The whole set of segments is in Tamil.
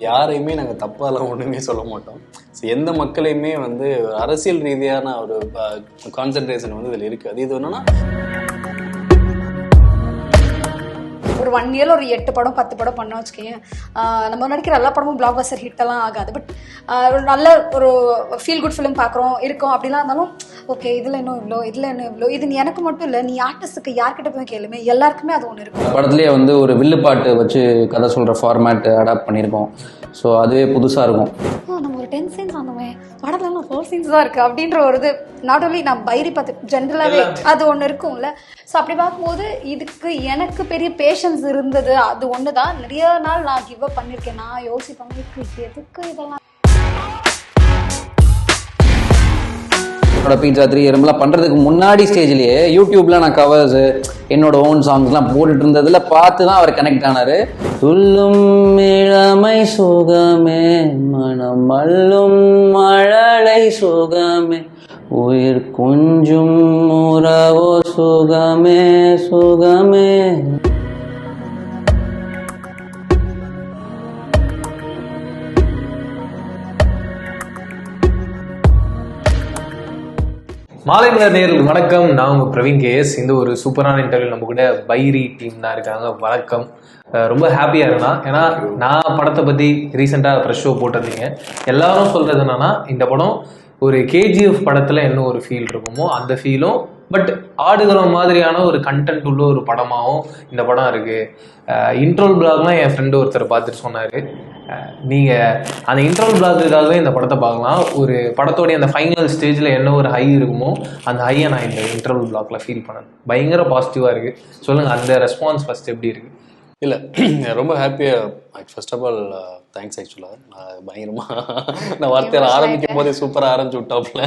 யாரையுமே நாங்கள் தப்பாலாம் ஒன்றுமே சொல்ல மாட்டோம். ஸோ எந்த மக்களையுமே வந்து அரசியல் ரீதியான ஒரு கான்சன்ட்ரேஷன் வந்து இதில் இருக்குது. அது இது என்னன்னா ஒரு 1 இயர்ல ஒரு 8 படம் 10 படம் பண்ண வச்சுக்கேன். நம்ம நடிக்கிற எல்லா படமும் பிளாக் பஸ்டர் ஹிட் எல்லாம் ஆகாது. பட் ஒரு நல்ல ஒரு ஃபீல் குட் ஃபிலிம் பார்க்குறோம் இருக்கோம் அப்படிலாம் இருந்தாலும் ஓகே இதில் இன்னும் இவ்வளோ இதில் இன்னும் இவ்வளோ இது எனக்கு மட்டும் இல்லை, நீ ஆர்டிஸ்ட்டுக்கு யார்கிட்ட போய் கேளுமே எல்லாருக்குமே அது ஒன்று இருக்கும். படத்துலேயே வந்து ஒரு வில்லுப்பாட்டு வச்சு கதை சொல்கிற ஃபார்மேட் அடாப்ட் பண்ணியிருக்கோம். ஸோ அதுவே புதுசாக இருக்கும். நம்ம ஒரு 10 சீன்ஸ் ஆனோமே படத்துல 4 சீன்ஸ் தான் இருக்குது அப்படின்ற ஒரு இது நாட் ஓன்லி நான் பைரி பார்த்து ஜென்ரலாகவே அது ஒன்று இருக்கும்ல. ஸோ அப்படி பார்க்கும்போது இதுக்கு எனக்கு பெரிய பேஷன்ஸ் இருந்தது. அது ஒன்று தான். நிறைய நாள் நான் கிவ் அப் பண்ணியிருக்கேன். நான் யோசிப்பேன் எதுக்கு இதெல்லாம். என்னோட பீட்சா 3 எறும்புலாம் பண்ணுறதுக்கு முன்னாடி ஸ்டேஜ்லேயே யூடியூப்ல நான் கவர்ஸ் என்னோட ஓன் சாங்ஸ்லாம் போட்டுட்டு இருந்ததில் பார்த்து தான் அவர் கனெக்ட் ஆனார். துள்ளும் இளமை சுகமே மனம் மல்லும் மழலை சுகமே உயிர் கொஞ்சம் உறவோ சுகமே சுகமே. மாலை மலர் நேயர்களுக்கு வணக்கம். நான் உங்க பிரவீன் கேஎஸ். இந்த ஒரு சூப்பரான இன்டர்வியூ நம்ம கூட பைரி டீம் தான் இருக்காங்க. வணக்கம். ரொம்ப ஹாப்பியா இருந்தா ஏன்னா நான் படத்தை பத்தி ரீசெண்டா ப்ரெஷ் ஷோ போட்டிருந்தீங்க. எல்லாரும் சொல்றது என்னன்னா இந்த படம் ஒரு கேஜிஎஃப் படத்துல என்ன ஒரு ஃபீல் இருக்குமோ அந்த ஃபீலும் பட் ஆடுகளம் மாதிரியான ஒரு கண்டென்ட் உள்ள ஒரு படமாகவும் இந்த படம் இருக்கு. இன்ட்ரோல் பிளாக்லாம் என் ஃப்ரெண்டு ஒருத்தர் பார்த்துட்டு சொன்னாரு, நீங்க அந்த இன்ட்ரோல் பிளாக்குக்காகவே இந்த படத்தை பார்க்கலாம். ஒரு படத்தோடைய அந்த ஃபைனல் ஸ்டேஜ்ல என்ன ஒரு ஹை இருக்குமோ அந்த ஹையை நான் இந்த இன்ட்ரோல் பிளாக்ல ஃபீல் பண்ணேன். பயங்கர பாசிட்டிவா இருக்கு. சொல்லுங்க அந்த ரெஸ்பான்ஸ் ஃபர்ஸ்ட் எப்படி இருக்கு? இல்லை ரொம்ப ஹாப்பியாக ஃபர்ஸ்ட் ஆஃப் ஆல் தேங்க்ஸ். ஆக்சுவலாக நான் பயங்கரமாக நான் வார்த்தையில் ஆரம்பிக்கும் போதே சூப்பராக ஆரம்பிச்சு விட்டாப்புல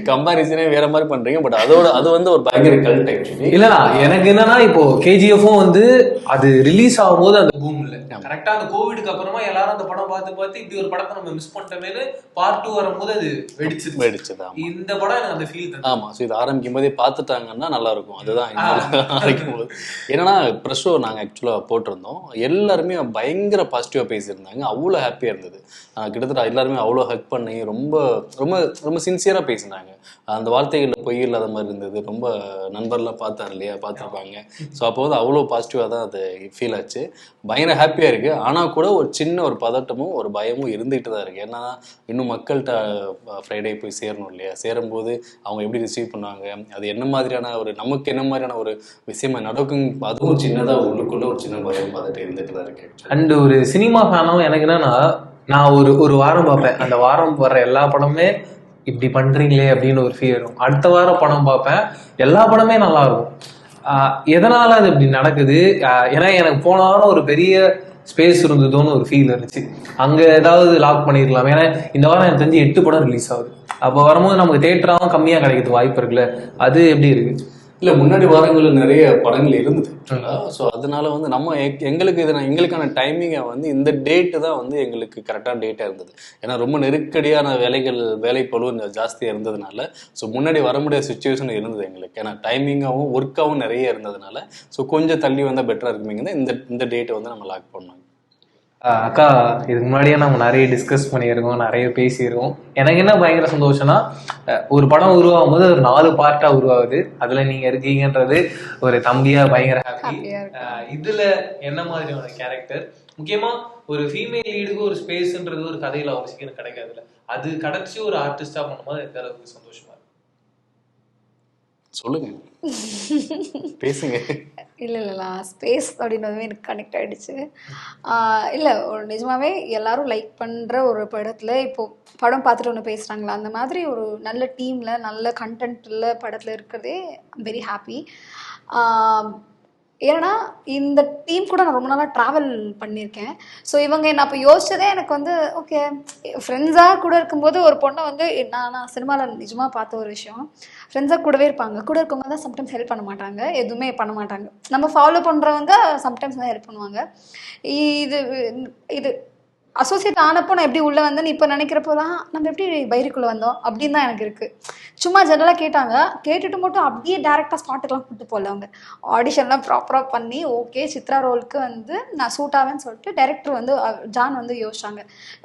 கம்பாரிசனே வேற மாதிரி பண்ணுறீங்க. பட் அது வந்து ஒரு பயங்கர கல்ட் ஆக்சுவலி. இல்லைண்ணா எனக்கு என்னன்னா இப்போ கேஜிஎஃப்பும் வந்து அது ரிலீஸ் ஆகும்போது அந்த பூம் இல்லை கரெக்டாக அந்த கோவிடுக்கு அப்புறமா எல்லாரும் அந்த படம் பார்த்து இப்படி ஒரு படத்தை நம்ம மிஸ் பண்ணிட்டோமேனு பார்ட் 2 வரும்போது அது வெடிச்சது. இந்த படம் எனக்கு அந்த ஃபீல் தான். ஆமாம். ஸோ இது ஆரம்பிக்கும் போதே பார்த்துட்டாங்கன்னா நல்லா இருக்கும். அதுதான் ஆரம்பிக்கும் போது என்னன்னா ப்ரெஷ் ஷோ நாங்கள் ஆக்சுவலாக போட்டிருந்தோம். எல்லாருமே பயங்கர பாசிட்டிவாக பேசியிருந்தாங்க. அவ்வளோ ஹாப்பியாக இருந்தது. கிட்டத்தட்ட எல்லாருமே அவ்வளோ ஹக் பண்ணி ரொம்ப ரொம்ப ரொம்ப சின்சியராக பேசினாங்க. அந்த வார்த்தைகளில் பொய் இல்லாத மாதிரி இருந்தது. ரொம்ப நண்பர்லாம் பார்த்தாரு இல்லையா, பார்த்துருப்பாங்க. ஸோ அப்போ வந்து அவ்வளோ பாசிட்டிவாக தான் அது ஃபீல் ஆச்சு. பயங்கர ஹாப்பியாக இருக்குது. ஆனால் கூட ஒரு சின்ன ஒரு பதட்டமும் ஒரு பயமும் இருந்துகிட்டு தான் இருக்குது. ஏன்னா இன்னும் மக்கள்கிட்ட ஃப்ரைடே போய் சேரணும் இல்லையா, சேரும்போது அவங்க எப்படி ரிசீவ் பண்ணுவாங்க, அது என்ன மாதிரியான ஒரு நமக்கு என்ன மாதிரியான ஒரு விஷயமா நடக்கும், அதுவும் சின்னதாக உள்ளுக்குள்ள ஒரு சின்ன பயம் பதட்டம் இருந்துட்டு தான் இருக்கு. அண்ட் ஒரு சினிமா ஃபேனாகவும் எனக்கு என்னன்னா நான் ஒரு வாரம் பார்ப்பேன். அந்த வாரம் வர்ற எல்லா படமே இப்படி பண்றீங்களே அப்படின்னு ஒரு ஃபீல் இருக்கும். அடுத்த வாரம் படம் பார்ப்பேன், எல்லா படமே நல்லா இருக்கும். எதனால அது இப்படி நடக்குது? ஏன்னா எனக்கு போன வாரம் ஒரு பெரிய ஸ்பேஸ் இருந்ததோன்னு ஒரு ஃபீல் இருந்துச்சு. அங்க ஏதாவது லாக் பண்ணிருக்கலாம். ஏன்னா இந்த வாரம் எனக்கு தெரிஞ்சு 8 படம் ரிலீஸ் ஆகுது. அப்போ வரும்போது நமக்கு தேட்டராகவும் கம்மியா கிடைக்கிறது வாய்ப்பு இருக்குல்ல. அது எப்படி இருக்கு? இல்லை முன்னாடி வாரங்களில் நிறைய படங்கள் இருந்தது. ஸோ அதனால வந்து நம்ம எங்களுக்கு எங்களுக்கான டைமிங்கை வந்து இந்த டேட்டு தான் வந்து எங்களுக்கு கரெக்டான டேட்டாக இருந்தது. ஏன்னா ரொம்ப நெருக்கடியான வேலைப்பளு ஜாஸ்தியாக இருந்ததுனால ஸோ முன்னாடி வர முடியாத சுச்சுவேஷன் இருந்தது எங்களுக்கு. ஏன்னா டைமிங்காகவும் ஒர்க்காகவும் நிறைய இருந்ததுனால ஸோ கொஞ்சம் தள்ளி வந்தால் பெட்டராக இருக்குமீங்க இந்த டேட்டை வந்து நம்ம லாக் பண்ணோம். அக்கா இதுக்கு முன்னாடியே நம்ம நிறைய டிஸ்கஸ் பண்ணியிருக்கோம், நிறைய பேசியிருக்கோம். எனக்கு என்ன பயங்கர சந்தோஷம்னா ஒரு படம் உருவாகும் போது ஒரு 4 பார்ட்டா உருவாகுது. அதுல நீங்க இருக்கீங்கன்றது ஒரு தம்பியா பயங்கர ஹாப்பி. இதுல என்ன மாதிரியான கேரக்டர், முக்கியமா ஒரு ஃபீமேல் லீடுக்கு ஒரு ஸ்பேஸ்ன்றது ஒரு கதையில அவசியம் கிடைக்காதுல்ல, அது கிடைச்சி ஒரு ஆர்டிஸ்டா பண்ணும்போது எந்த அளவுக்கு சந்தோஷமா இருக்கு? சொல்லுங்க, பேசுங்க. இல்லை ஸ்பேஸ் அப்படின்றதுமே எனக்கு கனெக்ட் ஆகிடுச்சு. இல்லை ஒரு நிஜமாகவே எல்லாரும் லைக் பண்ணுற ஒரு படத்தில் இப்போது படம் பார்த்துட்டு ஒன்று பேசுகிறாங்களா, அந்த மாதிரி ஒரு நல்ல டீமில் நல்ல கண்டென்ட்டில் படத்தில் இருக்கிறதே வெரி ஹாப்பி. ஏன்னா இந்த டீம் கூட நான் ரொம்ப நாளாக ட்ராவல் பண்ணியிருக்கேன். ஸோ இவங்க என்ன அப்போ யோசிச்சதே எனக்கு வந்து ஓகே ஃப்ரெண்ட்ஸாக கூட இருக்கும்போது ஒரு பொண்ணை வந்து நான் சினிமாவில் நிஜமாக பார்த்த ஒரு விஷயம், ஃப்ரெண்ட்ஸாக கூடவே இருப்பாங்க. கூட இருக்கவங்க தான் சம்டைம்ஸ் ஹெல்ப் பண்ண மாட்டாங்க, எதுவுமே பண்ண மாட்டாங்க. நம்ம ஃபாலோ பண்ணுறவங்க சம்டைம்ஸ் தான் ஹெல்ப் பண்ணுவாங்க. இது இது அசோசியேட் ஆனப்போ நான் எப்படி உள்ளே வந்தேன்னு இப்போ நினைக்கிறப்போ தான் நம்ம எப்படி பைரிக்குள்ளே வந்தோம் அப்படின்னு தான் எனக்கு இருக்குது. சும்மா ஜெனரலாக கேட்டாங்க, கேட்டுட்டு மட்டும் அப்படியே டேரெக்டாக ஸ்பாட்டுக்கெலாம் கூப்பிட்டு போகல. அவங்க ஆடிஷன்லாம் ப்ராப்பராக பண்ணி ஓகே சித்ரா ரோலுக்கு வந்து நான் சூட் ஆவேன்னு சொல்லிட்டு டைரக்டர் வந்து ஜான் வந்து யோசிச்சாங்க,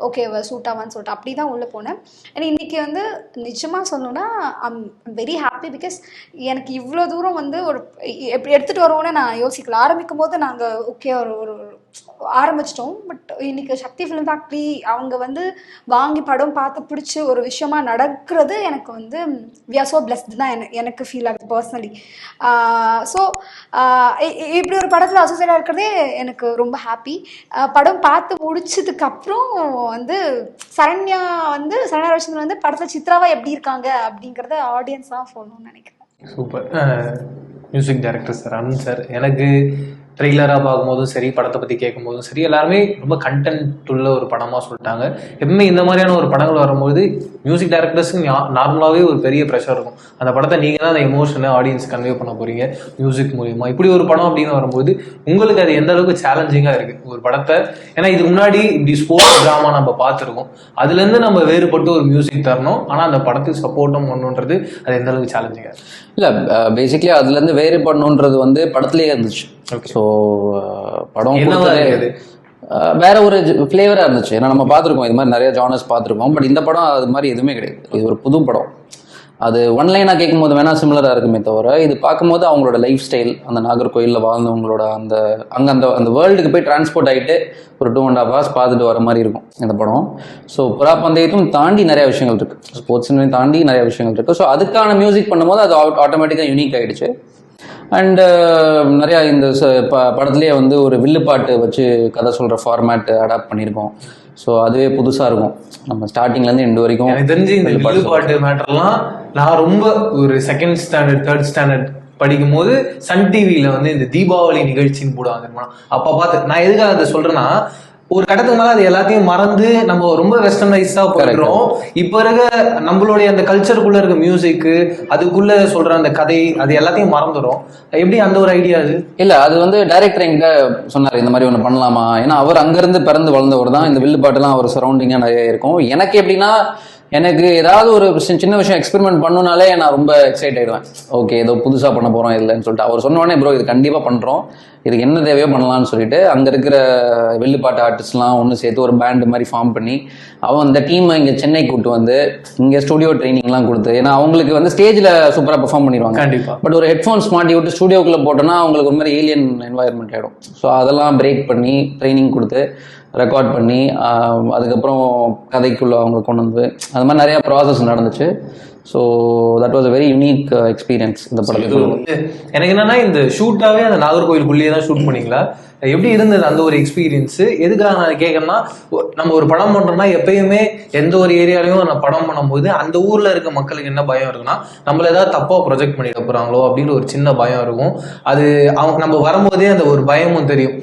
ஓகே சூட் ஆவான்னு சொல்லிட்டு அப்படி தான் உள்ளே போனேன். ஏன்னா இன்றைக்கி வந்து நிச்சயமாக சொல்லணுன்னா ஐம் வெரி ஹாப்பி. பிகாஸ் எனக்கு இவ்வளோ தூரம் வந்து ஒரு எப்படி எடுத்துகிட்டு வருவோன்னு நான் யோசிக்கல. ஆரம்பிக்கும் போது நாங்கள் ஓகே ஒரு ஆரம்பிச்சிட்டோம். பட் இன்னைக்கு சக்தி ஃபிலிம் ஃபேக்ட்ரி அவங்க வந்து வாங்கி படம் பார்த்து பிடிச்சி ஒரு விஷயமா நடக்கிறது எனக்கு வந்து வி ஆர் ஸோ பிளஸ்டு தான் எனக்கு ஃபீல் ஆகுது பர்சனலி. ஸோ இப்படி ஒரு படத்தில் அசோசியேட்டாக இருக்கிறதே எனக்கு ரொம்ப ஹாப்பி. படம் பார்த்து முடிச்சதுக்கப்புறம் வந்து சரண்யா ரவிச்சந்திரன் வந்து படத்தில் சித்ராவா எப்படி இருக்காங்க அப்படிங்கிறத ஆடியன்ஸாக சொல்லணும்னு நினைக்கிறேன். Super. Music director sir Arun sir, எனக்கு ட்ரெய்லராக பார்க்கும்போதும் சரி, படத்தை பற்றி கேட்கும் போதும் சரி, எல்லாருமே ரொம்ப கண்டென்ட் உள்ள ஒரு படமாக சொல்லிட்டாங்க. எப்பவுமே இந்த மாதிரியான ஒரு படங்கள் வரும்போது மியூசிக் டைரக்டர்ஸுக்கு நார்மலாகவே ஒரு பெரிய ப்ரெஷர் இருக்கும். அந்த படத்தை நீங்கள் தான் அந்த எமோஷனை ஆடியன்ஸ் கன்வே பண்ண போகிறீங்க மியூசிக் மூலியமாக. இப்படி ஒரு படம் அப்படின்னு வரும்போது உங்களுக்கு அது எந்த அளவுக்கு சேலஞ்சிங்காக இருக்குது ஒரு படத்தை? ஏன்னா இதுக்கு முன்னாடி இப்படி ஸ்போர்ட்ஸ் ட்ராமா நம்ம பார்த்துருக்கோம், அதுலேருந்து நம்ம வேறுபட்டு ஒரு மியூசிக் தரணும், ஆனால் அந்த படத்துக்கு சப்போர்ட்டும் பண்ணுன்றது அது எந்த அளவுக்கு சேலஞ்சிங்காக இருக்குது? இல்லை, பேசிக்லி அதுலேருந்து வேறுபடணுன்றது வந்து படத்துலேயே இருந்துச்சு. ஸோ படம் வேற ஒரு ஃப்ளேவராக இருந்துச்சு. ஏன்னா நம்ம பார்த்துருக்கோம் இது மாதிரி நிறைய ஜானர்ஸ் பார்த்துருக்கோம். பட் இந்த படம் அது மாதிரி எதுவுமே கிடையாது. இது ஒரு புது படம். அது ஒன்லைனாக கேட்கும் போது வேணால் சிமிலராக இருக்குமே தவிர, இது பார்க்கும்போது அவங்களோட லைஃப் ஸ்டைல், அந்த நாகர்கோயிலில் வாழ்ந்தவங்களோட அந்த வேர்ல்டுக்கு போய் டிரான்ஸ்போர்ட் ஆகிட்டு ஒரு 2.5 hours பார்த்துட்டு வர மாதிரி இருக்கும் இந்த படம். ஸோ புறா பந்தயத்தையும் தாண்டி நிறைய விஷயங்கள் இருக்குது, ஸ்போர்ட்ஸ்னையும் தாண்டி நிறைய விஷயங்கள் இருக்குது. ஸோ அதுக்கான மியூசிக் பண்ணும்போது அது ஆட்டோமேட்டிக்காக யூனிக் ஆகிடுச்சு. அண்டு நிறையா இந்த படத்துலேயே வந்து ஒரு வில்லுப்பாட்டு வச்சு கதை சொல்கிற ஃபார்மேட் அடாப்ட் பண்ணியிருக்கோம். ஸோ அதுவே புதுசாக இருக்கும். நம்ம ஸ்டார்டிங்லேருந்து எண்டு வரைக்கும் எனக்கு தெரிஞ்சு இந்த வில்லுப்பாட்டு மேட்டர்லாம் நான் ரொம்ப ஒரு 2nd standard 3rd standard படிக்கும் போது சன் டிவியில் வந்து இந்த தீபாவளி நிகழ்ச்சின்னு போடுவாங்க. அப்போ பார்த்து நான் எதுக்காக அதை சொல்கிறேன்னா, ஒரு கட்டத்துக்கு மேலே அது எல்லாத்தையும் மறந்து நம்ம ரொம்ப வெஸ்டர்னைஸாக போயிடுறோம். இப்போ இருக்க நம்மளுடைய அந்த கல்ச்சருக்குள்ளே இருக்க மியூசிக்கு, அதுக்குள்ளே சொல்கிற அந்த கதை, அது எல்லாத்தையும் மறந்துடும். எப்படி அந்த ஒரு ஐடியா? அது இல்லை, அது வந்து டைரக்டர் என்கிட்ட சொன்னார் இந்த மாதிரி ஒன்று பண்ணலாமா. ஏன்னா அவர் அங்கேருந்து பிறந்து வளர்ந்தவர் தான். இந்த வில்லு பாட்டுலாம் அவர் சரௌண்டிங்காக நிறைய இருக்கும். எனக்கு எப்படின்னா, எனக்கு ஏதாவது ஒரு சின்ன விஷயம் எக்ஸ்பெரிமெண்ட் பண்ணுனாலே நான் ரொம்ப எக்ஸைட் ஆகிடுவேன். ஓகே ஏதோ புதுசாக பண்ண போகிறோம் இல்லைன்னு சொல்லிட்டு அவர் சொன்ன உடனே ப்ரோ இது கண்டிப்பாக பண்ணுறோம், இதுக்கு என்ன தேவையோ பண்ணலான்னு சொல்லிட்டு அங்கே இருக்கிற வில்லுப்பாட்டு ஆர்டிஸ்ட்லாம் ஒன்று சேர்த்து ஒரு பேண்டு மாதிரி ஃபார்ம் பண்ணி அவன் அந்த டீமை இங்கே சென்னை கூப்பிட்டு வந்து இங்கே ஸ்டுடியோ ட்ரைனிங்லாம் கொடுத்து, ஏன்னா அவங்களுக்கு வந்து ஸ்டேஜில் சூப்பராக பெர்ஃபார்ம் பண்ணிடுவாங்க கண்டிப்பாக. பட் ஒரு ஹெட்ஃபோன்ஸ் மாட்டி விட்டு ஸ்டுடியோக்குள்ளே போட்டோன்னா அவங்களுக்கு ஒரு மாதிரி ஏலியன் என்வாயர்மெண்ட் ஆகிடும். ஸோ அதெல்லாம் பிரேக் பண்ணி ட்ரைனிங் கொடுத்து ரெக்கார்ட் பண்ணி அதுக்கப்புறம் கதைக்குள்ளே அவங்க கொண்டு வந்து அது மாதிரி நிறையா ப்ராசஸ் நடந்துச்சு. So that was a very unique experience இந்த படத்துக்கு. எனக்கு என்னன்னா, இந்த ஷூட்டாகவே அந்த நாகர்கோயிலுக்குள்ளேயே தான் ஷூட் பண்ணிங்களா? எப்படி இருந்தது அந்த ஒரு எக்ஸ்பீரியன்ஸு? எதுக்காக நான் கேட்கறேன்னா, நம்ம ஒரு படம் பண்ணுறோம்னா எப்பயுமே எந்த ஒரு ஏரியாலையும் நம்ம படம் பண்ணும்போது அந்த ஊரில் இருக்க மக்களுக்கு என்ன பயம் இருக்குன்னா, நம்மள ஏதாவது தப்பாக ப்ரொஜெக்ட் பண்ணிட போகிறாங்களோ அப்படின்னு ஒரு சின்ன பயம் இருக்கும். அது அவங்க நம்ம வரும்போதே அந்த ஒரு பயமும் தெரியும்.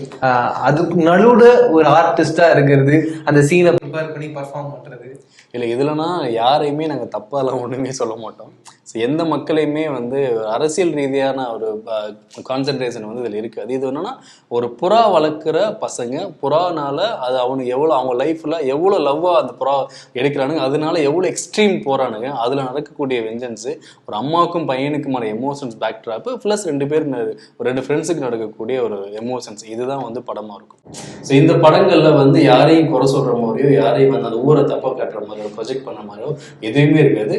அதுக்கு நடுவில் ஒரு ஆர்டிஸ்டாக இருக்கிறது, அந்த சீனை ப்ரிப்பேர் பண்ணி பர்ஃபார்ம் பண்ணுறது. இல்லை இதுலனா யாரையுமே நாங்கள் தப்பாலாம் ஒன்றுமே சொல்ல மாட்டோம். ஸோ எந்த மக்களையுமே வந்து அரசியல் ரீதியான ஒரு கான்சன்ட்ரேஷன் வந்து இதில் இருக்குது. அது இது என்னன்னா, ஒரு புறா வளர்க்குற பசங்க புறானால அது அவனுக்கு எவ்வளோ அவங்க லைஃப்பில் எவ்வளோ லவ்வாக அந்த புறா எடுக்கிறானுங்க, அதனால எவ்வளோ எக்ஸ்ட்ரீம் போகிறானுங்க, அதில் நடக்கக்கூடிய வெஞ்சன்ஸு, ஒரு அம்மாவுக்கும் பையனுக்குமான எமோஷன்ஸ் பேக் ட்ராப்பு, ப்ளஸ் 2 ஃப்ரெண்ட்ஸுக்கு நடக்கக்கூடிய ஒரு எமோஷன்ஸ், இதுதான் வந்து படமாக இருக்கும். ஸோ இந்த படங்களில் வந்து யாரையும் குறை சொல்கிற மாதிரியோ யாரையும் வந்து அந்த ஊரை தப்பாக காட்டுற மாதிரியோ ப்ரொஜெக்ட் பண்ண மாதிரியோ எதுவுமே இருக்காது.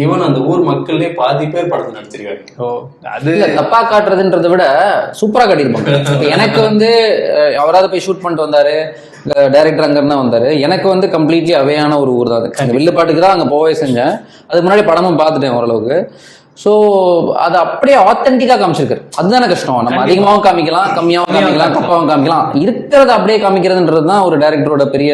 ஈவன் அந்த ஊர் மக்கள்லேயே பாதி பேர் படத்தை நடிச்சிருக்காங்க. அது தப்பா காட்டுறதுன்றதை விட சூப்பரா காட்டியிருப்பாங்க. எனக்கு வந்து அவராவது போய் ஷூட் பண்ணிட்டு வந்தாரு, டைரக்டர் அங்க இருந்தா வந்தாரு. எனக்கு வந்து கம்ப்ளீட்லி அவையான ஒரு ஊர் தான் அது. வில்லுப்பாட்டுக்கு தான் அங்க போவே செஞ்சேன். அதுக்கு முன்னாடி படமும் பார்த்துட்டேன் ஓரளவுக்கு. ஸோ அது அப்படியே ஆத்தென்டிக்காக காமிச்சிருக்காரு. அதுதானே கஷ்டம். நம்ம அதிகமாகவும் காமிக்கலாம், கம்மியாகவும் காமிக்கலாம், தப்பாகவும் காமிக்கலாம். இருக்கிறத அப்படியே காமிக்கிறதுன்றது தான் ஒரு டைரக்டரோட பெரிய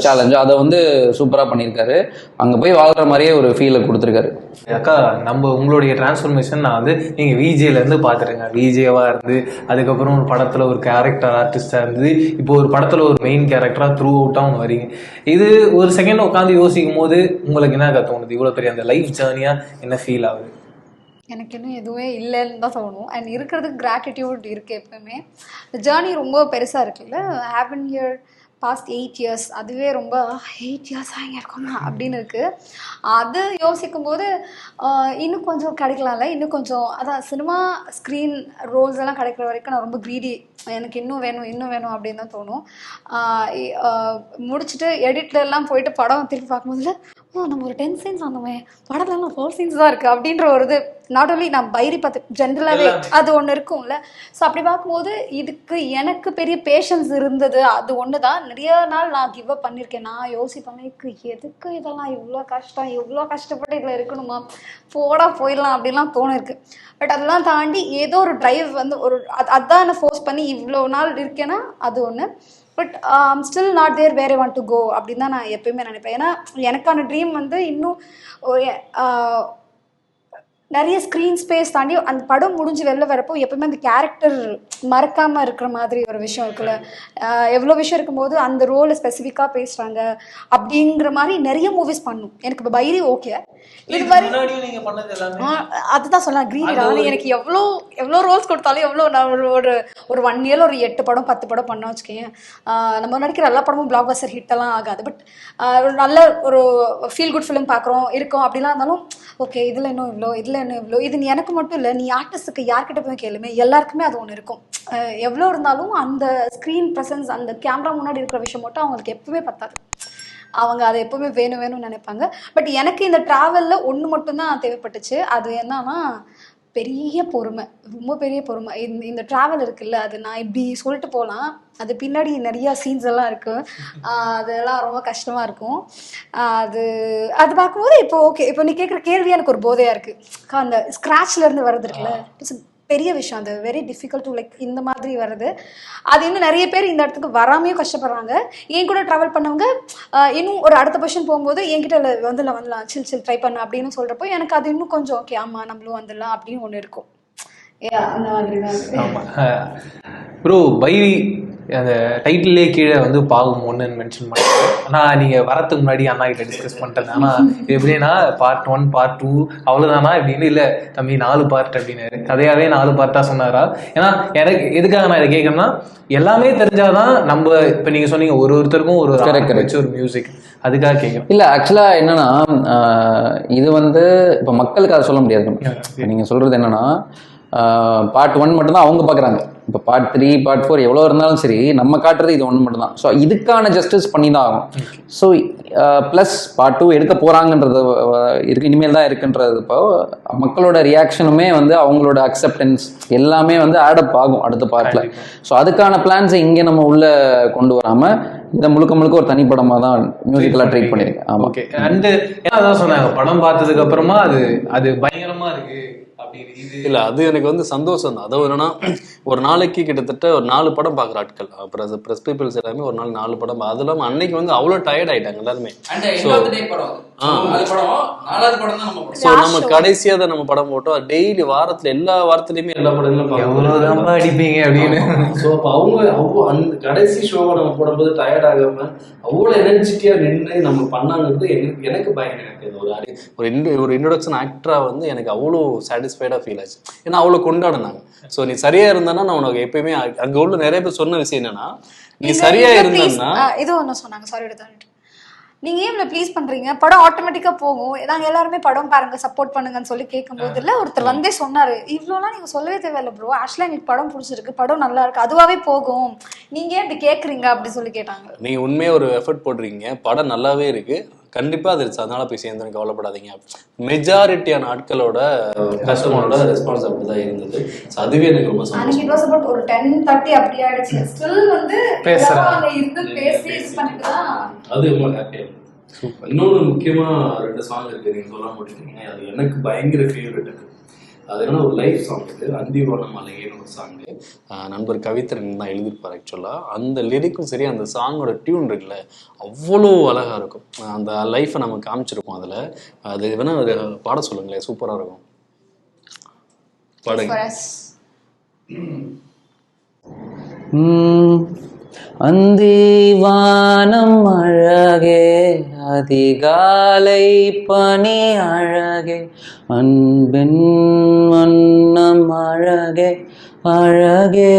சேலஞ்சு. அதை வந்து சூப்பராக பண்ணியிருக்காரு. அங்கே போய் வாழ்கிற மாதிரியே ஒரு ஃபீலை கொடுத்துருக்காரு. அக்கா, நம்ம உங்களுடைய டிரான்ஸ்ஃபர்மேஷன் நான் வந்து நீங்கள் விஜேலேருந்து பார்த்துருங்க. விஜேவாக இருந்து அதுக்கப்புறம் ஒரு படத்தில் ஒரு கேரக்டர் ஆர்டிஸ்டாக இருந்தது, இப்போ ஒரு படத்தில் ஒரு மெயின் கேரக்டராக த்ரூ அவுட்டாக அவங்க வரீங்க. இது ஒரு செகண்ட் உட்காந்து யோசிக்கும் போது உங்களுக்கு என்ன தோணுது? இவ்வளோ பெரிய அந்த லைஃப் ஜேர்னியாக என்ன ஃபீல் ஆகுது? எனக்கு இன்னும் எதுவுமே இல்லைன்னு தான் தோணும். அண்ட் இருக்கிறதுக்கு கிராட்டிடியூட் இருக்குது எப்பவுமே. ஜேர்னி ரொம்ப பெருசாக இருக்குல்ல. ஹேவன் ஹியர் பாஸ்ட் 8 இயர்ஸ் அதுவே ரொம்ப 8 இயர்ஸாக இங்கே இருக்கோமா அப்படின்னு இருக்குது. அது யோசிக்கும் போது இன்னும் கொஞ்சம் கிடைக்கலாம்ல, இன்னும் கொஞ்சம் அதான் சினிமா ஸ்க்ரீன் ரோல்ஸ் எல்லாம் கிடைக்கிற வரைக்கும் நான் ரொம்ப க்ரீடி, எனக்கு இன்னும் வேணும் அப்படின்னு தான் தோணும். முடிச்சுட்டு எடிட்லாம் போயிட்டு படம் திருப்பி பார்க்கும்போதுல நம்ம ஒரு 10 சீன்ஸ் வந்தோமே, படத்துலலாம் 4 சீன்ஸ் தான் இருக்குது அப்படின்ற ஒரு இது. நாட் ஓன்லி நான் பைரி பார்த்து ஜென்ரலாகவே அது ஒன்று இருக்கும்ல. ஸோ அப்படி பார்க்கும்போது இதுக்கு எனக்கு பெரிய பேஷன்ஸ் இருந்தது அது ஒன்று தான். நிறைய நாள் நான் கிவ் அப் பண்ணியிருக்கேன். நான் யோசிப்பேன் எதுக்கு இதெல்லாம் இவ்வளோ கஷ்டப்பட்டு இதில் இருக்கணுமா, போயிடலாம் அப்படின்லாம் தோணிருக்கு. பட் அதெல்லாம் தாண்டி ஏதோ ஒரு ட்ரைவ் வந்து ஒரு அதான் என்னை ஃபோர்ஸ் பண்ணி இவ்வளோ நாள் இருக்கேன்னா அது ஒன்று. But still not there where I want to go அப்படின்னு தான் நான் எப்பயுமே நினைப்பேன். ஏன்னா எனக்கான ட்ரீம் வந்து இன்னும் நிறைய ஸ்க்ரீன் ஸ்பேஸ் தாண்டி அந்த படம் முடிஞ்சு வெளில வரப்போ எப்பவுமே அந்த கேரக்டர் மறக்காமல் இருக்கிற மாதிரி ஒரு விஷயம் இருக்குல்ல. எவ்வளோ விஷயம் இருக்கும்போது அந்த ரோலை ஸ்பெசிஃபிக்காக பேசுகிறாங்க அப்படிங்கிற மாதிரி நிறைய மூவிஸ் பண்ணும். எனக்கு இப்போ பைரி ஓகே, இது மாதிரி அதுதான் சொல்லலாம் க்ரீடா. எனக்கு எவ்வளோ ரோல்ஸ் கொடுத்தாலும் எவ்வளோ நான் ஒரு 1 இயரில் ஒரு 8 படம் 10 படம் பண்ண வச்சுக்கேன். நம்ம நடிக்கிற எல்லா படமும் பிளாக் பஸ்டர் ஹிட்டெல்லாம் ஆகாது. பட் ஒரு நல்ல ஒரு ஃபீல் குட் ஃபிலிம் பார்க்குறோம் இருக்கோம் அப்படிலாம் இருந்தாலும் ஓகே இதில் இன்னும் இவ்வளோ இது எனக்கு மட்டும் இல்லை, நீ ஆர்டிஸ்ட்டுக்கு யார்கிட்ட போய் கேளுமே, எல்லாருக்குமே அது ஒன்று இருக்கும். எவ்வளோ இருந்தாலும் அந்த ஸ்க்ரீன் ப்ரெசன்ஸ் அந்த கேமரா முன்னாடி இருக்கிற விஷயம் மட்டும் அவங்களுக்கு எப்பவுமே பத்தாது. அவங்க அதை எப்பவுமே வேணும்னு நினைப்பாங்க. பட் எனக்கு இந்த ட்ராவலில் ஒன்று மட்டும்தான் தேவைப்பட்டுச்சு. அது என்னன்னா பெரிய பொறுமை, ரொம்ப பெரிய பொறுமை. இந்த ட்ராவல் இருக்குல்ல, அது நான் இப்படி சொல்லிட்டு போகலாம், அது பின்னாடி நிறையா சீன்ஸ் எல்லாம் இருக்குது. அதெல்லாம் ரொம்ப கஷ்டமாக இருக்கும். அது பார்க்கும்போது இப்போ ஓகே, இப்போ நீ கேட்குற கேள்வி எனக்கு ஒரு போதையாக இருக்குது. அந்த ஸ்க்ராட்ச்லேருந்து வர்றது இருக்குல்ல, இட்ஸ் பெரிய விஷயம். அது வெரி டிஃபிகல்ட் டு லைக் இந்த மாதிரி வருது. அது இன்னும் நிறைய பேர் இந்த இடத்துக்கு வராமையும் கஷ்டப்படுறாங்க. என் கூட ட்ராவல் பண்ணவங்க இன்னும் ஒரு அடுத்த பொசிஷன் போகும்போது என்கிட்ட வந்துடலாம் சில் ட்ரை பண்ண அப்படின்னு சொல்கிறப்போ எனக்கு அது இன்னும் கொஞ்சம் ஓகே ஆமாம் நம்மளும் வந்துடலாம் அப்படின்னு ஒன்று இருக்கும். அந்த மாதிரி தான். ப்ரோ பைரி அந்த டைட்டிலே கீழே வந்து பாகம் 1ன்னு மென்ஷன் பண்ணுறேன். ஆனால் நீங்கள் வரத்துக்கு முன்னாடி அண்ணா கிட்ட டிஸ்கஸ் பண்ணிட்டேன். ஆனால் இது எப்படின்னா பார்ட் 1 பார்ட் 2 அவ்வளோதானா இப்படின்னு, இல்லை தம்பி 4 பார்ட் அப்படின்னு கதையாகவே 4 பார்ட்டாக சொன்னாரா? ஏன்னா எனக்கு எதுக்காக நான் இதை கேட்குறேன்னா எல்லாமே தெரிஞ்சாதான் நம்ம இப்போ நீங்கள் சொன்னீங்க ஒருத்தருக்கும் ஒரு வச்சு ஒரு மியூசிக், அதுக்காக கேட்குறேன். இல்லை ஆக்சுவலாக என்னன்னா இது வந்து இப்போ மக்களுக்கு அதை சொல்ல முடியாது. நீங்கள் சொல்கிறது என்னன்னா பார்ட் 1 மட்டும்தான் அவங்க பார்க்குறாங்க. இப்போ பார்ட் 3 பார்ட் 4 எவ்வளோ இருந்தாலும் சரி நம்ம காட்டுறது இது 1 மட்டும்தான். ஸோ இதுக்கான ஜஸ்டிஸ் பண்ணி தான் ஆகும். ஸோ ப்ளஸ் பார்ட் 2 எடுக்க போகிறாங்கன்றது இனிமேல் தான் இருக்குன்றது. இப்போ மக்களோட ரியாக்ஷனுமே வந்து அவங்களோட அக்செப்டன்ஸ் எல்லாமே வந்து ஆடப் ஆகும் அடுத்த பார்ட்டில். ஸோ அதுக்கான பிளான்ஸை இங்கே நம்ம உள்ளே கொண்டு வராமல் இதை முழுக்க ஒரு தனிப்படமாக தான் மியூசிக்கலாக ட்ரீட் பண்ணியிருக்கேன். ஆமாம். ஓகே. அண்ட் அதான் சொன்னாங்க படம் பார்த்ததுக்கு அப்புறமா அது பயங்கரமா இருக்கு. இல்ல அது எனக்கு வந்து சந்தோஷம் தான். அதாவது என்னன்னா ஒரு நாளைக்கு கிட்டத்தட்ட ஒரு 4 படம் பாக்குற ஆட்கள், அப்புறம் ப்ரெஸ் பீப்புள்ஸ் எல்லாமே ஒரு நாள் 4 படம். அது இல்லாம அன்னைக்கு வந்து அவ்வளவு டயர்ட் ஆயிட்டாங்க எல்லாருமே. நம்ம கடைசியா தான் நம்ம படம் போட்டோம். டெய்லி வாரத்துல எல்லா வாரத்துலயுமே எல்லா படங்களும் அடிப்பீங்க அப்படின்னு. ஸோ அப்போ அவங்க அந்த கடைசி ஷோவை நம்ம போடும்போது டயர்ட் ஆகாம அவ்வளோ எனர்ஜிட்டியா நின்று நம்ம பண்ணாங்கிறது எனக்கு பயங்கர ஒரு இன்ட்ரோடக்ஷன் ஆக்டரா வந்து எனக்கு அவ்வளோ சாட்டிஸ்ஃபைடா ஃபீல் ஆச்சு. ஏன்னா அவ்வளோ கொண்டாடினாங்க. ஸோ நீ சரியா இருந்தானா நான் உனக்கு எப்பயுமே அங்க உள்ள நிறைய பேர் சொன்ன விஷயம் என்னன்னா நீ சரியா இருந்தன்னா இது ஒன்று சொன்னாங்க. சாரி எடுத்து நீங்க ஏன் ப்ளீஸ் பண்றீங்க, படம் ஆட்டோமேட்டிக்கா போகும், நாங்க எல்லாருமே படம் பாருங்க சப்போர்ட் பண்ணுங்கன்னு சொல்லி கேட்கும்போது இல்ல ஒருத்தர் வந்தே சொன்னாரு இவ்வளோலாம் நீங்க சொல்லவே தேவையில்ல ப்ரோ, ஆக்சுவலா எனக்கு படம் பிடிச்சிருக்கு, படம் நல்லா இருக்கு, அதுவாவே போகும், நீங்க ஏன் இப்படி கேட்குறீங்க அப்படி சொல்லி கேட்டாங்க. நீங்க உண்மையா ஒரு எஃபர்ட் போடுறீங்க, படம் நல்லாவே இருக்கு, கண்டிப்பா அது அதனால போய் சேர்ந்து கவலைப்படாதீங்க. மெஜாரிட்டியான ஆட்களோட கஸ்டமரோட ரெஸ்பான்ஸ் அப்படிதான் இருந்தது. அதுவே எனக்கு ரொம்ப சந்தோஷம். ஒரு 10:30 அப்படி ஆயிடுச்சு, ஸ்டில் வந்து பேசுறாங்க இருந்து பேசி இது பண்ணிட்டு தான் அது ரொம்ப ஹாப்பியா. சூப்பர். இன்னொன்று முக்கியமா 2 சாங் இருக்கு நீங்க சொல்ல முடியுங்க, அது எனக்கு பயங்கர ஃபேவரட். அது என்ன ஒரு லைஃப் சாங், இது அந்திவானம் அழகேன்னு ஒரு சாங். நண்பர் கவித்தரன் தான் எழுதியிருப்பார் ஆக்சுவலா. அந்த லிரிக்கும் சரி அந்த சாங்கோட டியூன் இருக்குல்ல அவ்வளோ அழகா இருக்கும். அந்த லைஃப்பை நம்ம காமிச்சிருக்கோம் அதுல. அது வேணா ஒரு பாட சொல்லுங்களேன், சூப்பரா இருக்கும், பாடுங்க. அந்திவானம் அழகே அதிகாலை பனி அழகே அன்பின் வண்ணம் அழகே அழகே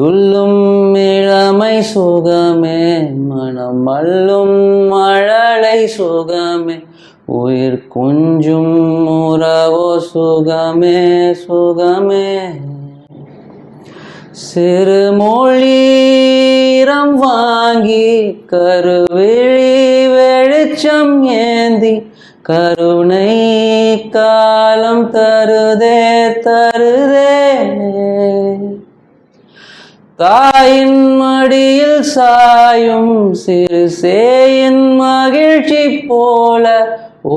துள்ளும் இளமை சுகமே, மனம் அள்ளும் மழலை சுகமே, உயிர் கொஞ்சும் உறவோ சுகமே சுகமே. சிறு மொழிரம் வாங்கி கருவிழி வெளிச்சம் ஏந்தி கருணை காலம் தருதே தருதே. தாயின் மடியில் சாயும் சிறு சேயின் மகிழ்ச்சி போல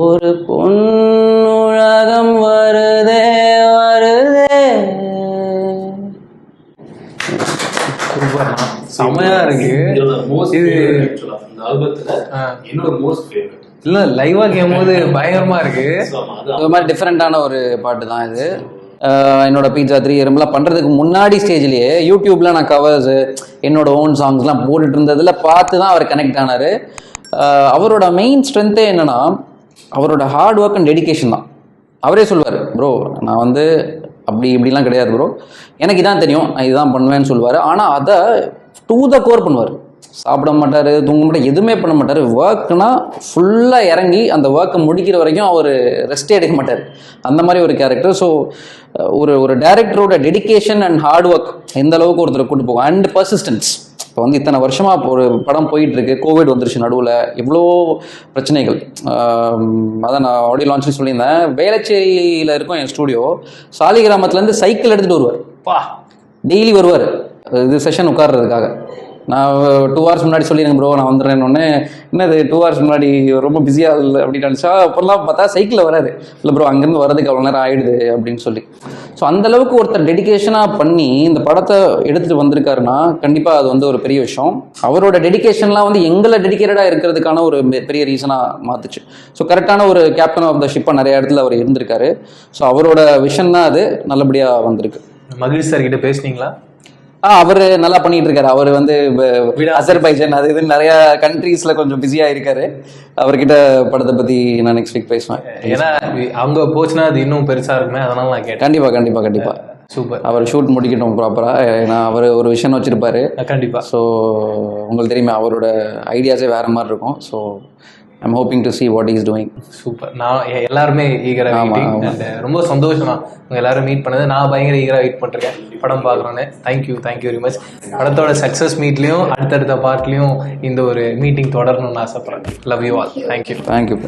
ஒரு பொன்னுலகம் வருதே வருதே. செமையா இருக்கு இல்ல லைவா கேட்கும்போது பயங்கரமா இருக்கு. இது மாதிரி டிஃப்ரெண்டான ஒரு பாட்டு தான் இது. என்னோட பீட்சா 3 எறும்புலாம் பண்றதுக்கு முன்னாடி ஸ்டேஜ்லயே யூடியூப்ல நான் கவர்ஸ் என்னோட ஓன் சாங்ஸ்லாம் போட்டுட்டு இருந்ததுல பார்த்து தான் அவர் கனெக்ட் ஆனாரு. அவரோட மெயின் ஸ்ட்ரென்த்தே என்னன்னா அவரோட ஹார்ட் ஒர்க் அண்ட் டெடிகேஷன் தான். அவரே சொல்வார், ப்ரோ நான் வந்து அப்படி இப்படிலாம் கிடையாது ப்ரோ, எனக்கு இதான் தெரியும், நான் இதுதான் பண்ணுவேன்னு சொல்லுவார். ஆனால் அதை டூ த கோர் பண்ணுவார். சாப்பிட மாட்டார், தூங்க மாட்டார், எதுவுமே பண்ண மாட்டார். ஒர்க்னா ஃபுல்லாக இறங்கி அந்த ஒர்க்கை முடிக்கிற வரைக்கும் அவர் ரெஸ்டே எடுக்க மாட்டார். அந்த மாதிரி ஒரு கேரக்டர். ஸோ ஒரு டைரக்டரோட டெடிகேஷன் அண்ட் ஹார்ட் ஒர்க் எந்த அளவுக்கு ஒருத்தர் கூட்டு போகும் அண்ட் பர்சிஸ்டன்ஸ். இப்போ வந்து இத்தனை வருஷமாக ஒரு படம் போயிட்டு இருக்கு, கோவிட் வந்துருச்சு நடுவில், எவ்வளோ பிரச்சனைகள். அதான் நான் ஆடியோ லான்ச்னு சொல்லியிருந்தேன். வேளச்சேரியில் இருக்கும் என் ஸ்டூடியோ, சாலிகிராமத்துலேருந்து சைக்கிள் எடுத்துகிட்டு வருவார். டெய்லி வருவார் இது செஷன் உட்கார்றதுக்காக. நான் 2 hours முன்னாடி சொல்லிடுங்க ப்ரோ நான் வந்துடுறேன்னு. என்னது 2 hours முன்னாடி ரொம்ப பிஸியாக இல்லை அப்படின்னு நினச்சா, அப்போல்லாம் பார்த்தா சைக்கிளில் வராது. இல்லை ப்ரோ அங்கேருந்து வரதுக்கு அவ்வளோ நேரம் ஆகிடுது அப்படின்னு சொல்லி. ஸோ அந்தளவுக்கு ஒருத்தர் டெடிகேஷனாக பண்ணி இந்த படத்தை எடுத்துகிட்டு வந்திருக்காருன்னா கண்டிப்பாக அது வந்து ஒரு பெரிய விஷயம். அவரோட டெடிகேஷன்லாம் வந்து எங்களை டெடிகேட்டடாக இருக்கிறதுக்கான ஒரு பெரிய ரீசனாக மாற்றுச்சு. ஸோ கரெக்டான ஒரு கேப்டன் ஆஃப் த ஷிப்பாக நிறைய இடத்துல அவர் இருந்திருக்காரு. ஸோ அவரோட விஷன் தான் அது நல்லபடியாக வந்திருக்கு. மகிழ் சார் கிட்ட பேசுனீங்களா? அவர் நல்லா பண்ணிட்டு இருக்காரு. அவர் வந்து அசர்பைஜான் அது இதுன்னு நிறைய கண்ட்ரீஸ்ல கொஞ்சம் பிஸியா இருக்காரு. அவர்கிட்ட படத்தை பத்தி நான் நெக்ஸ்ட் வீக் பேசுவேன். ஏன்னா அவங்க போச்சுன்னா அது இன்னும் பெருசா இருக்குமே, அதனால நான் கேட்டேன். கண்டிப்பா கண்டிப்பா கண்டிப்பா. சூப்பர். அவர் ஷூட் முடிக்கட்டும் ப்ராப்பரா. ஏன்னா அவர் ஒரு விஷயம் வச்சிருப்பாரு கண்டிப்பா. ஸோ உங்களுக்கு தெரியுமா அவரோட ஐடியாஸே வேற மாதிரி இருக்கும். So I'm hoping to see what he is doing. Super. நான் எல்லாருமே ஈகரா வெயிட்டிங் அண்ட் ரொம்ப சந்தோஷமா உங்க எல்லாரும் மீட் பண்ணது. நான் பயங்கர ஈகரா வெயிட் பண்ணிருக்கேன் படம் பார்க்கறோன்னு. Thank you very much. படத்தோட சக்ஸஸ் மீட்லயும் அடுத்தடுத்த பார்ட்லயும் இந்த ஒரு மீட்டிங் தொடரணும்னு ஆசைப்படுறேன். Love you all. தேங்க்யூ.